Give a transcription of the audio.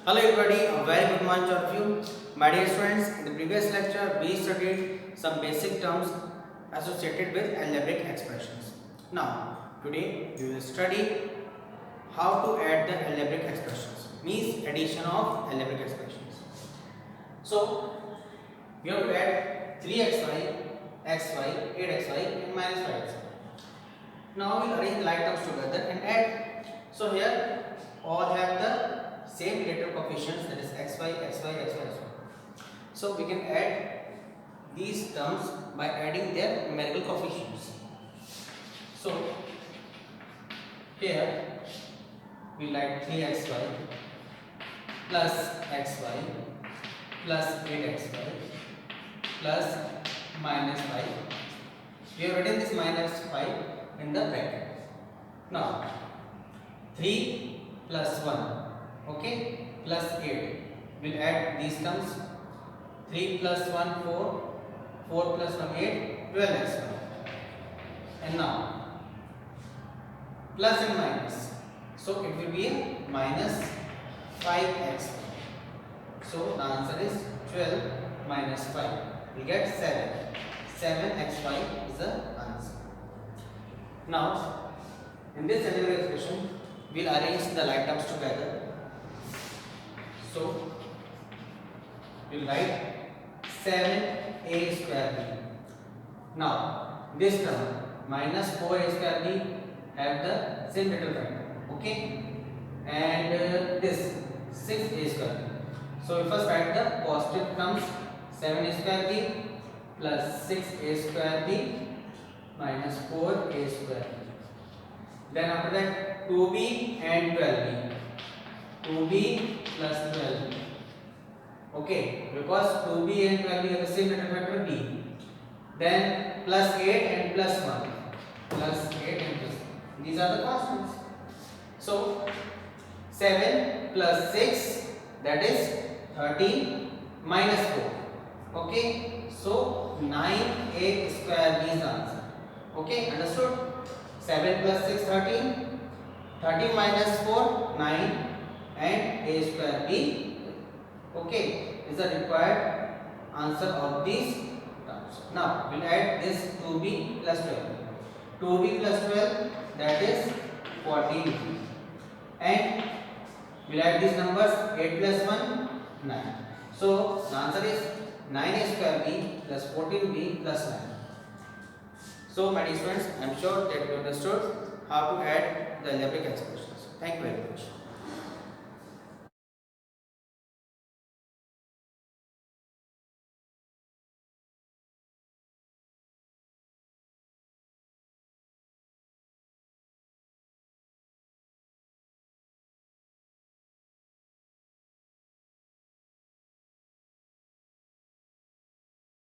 Hello everybody, a very good morning to all of you. My dear students, in the previous lecture we studied some basic terms associated with algebraic expressions. Now, today we will study how to add the algebraic expressions, means addition of algebraic expressions. So, we have to add 3xy, xy, 8xy and minus 5xy. Now we will arrange like terms together and add. So here all have the same relative coefficients, that is xy, xy, xy, xy. So we can add these terms by adding their numerical coefficients. So here we write 3xy plus xy plus 8xy plus minus 5. We have written this minus 5 in the bracket. Now 3 plus 1, okay, plus 8. We'll add these terms. 3 plus 1 4, 4 plus 1 8, 12xy. And now plus and minus, so it will be a minus 5xy. So the answer is 12 minus 5. We get 7. 7xy is the answer. Now, in this algebraic expression, we will arrange the like terms together. So, we will write 7a square b. Now, this term minus 4a square b have the same little factor, okay? And this 6a square b. So, we first write the positive terms 7a square b plus 6a square b minus 4a square. Then after that 2b and 12b. 2b plus 12b. Okay, because 2b and 12b have the same letter factor b. Then plus 8 and plus 1. Plus 8 and plus 1. These are the constants. So 7 plus 6, that is 13 minus 4. Okay, so 9a square b is the answer. Okay, understood? 7 plus 6 13, 13 minus 4 9, and a square b, okay, is the required answer of these terms. Now we will add this 2b plus 12. 2b plus 12, that is 14, and we will add these numbers 8 plus 1 9. So the answer is 9a square b plus 14b plus 9. So my dear students, I am sure that you understood how to add the algebraic expressions. Thank you very much.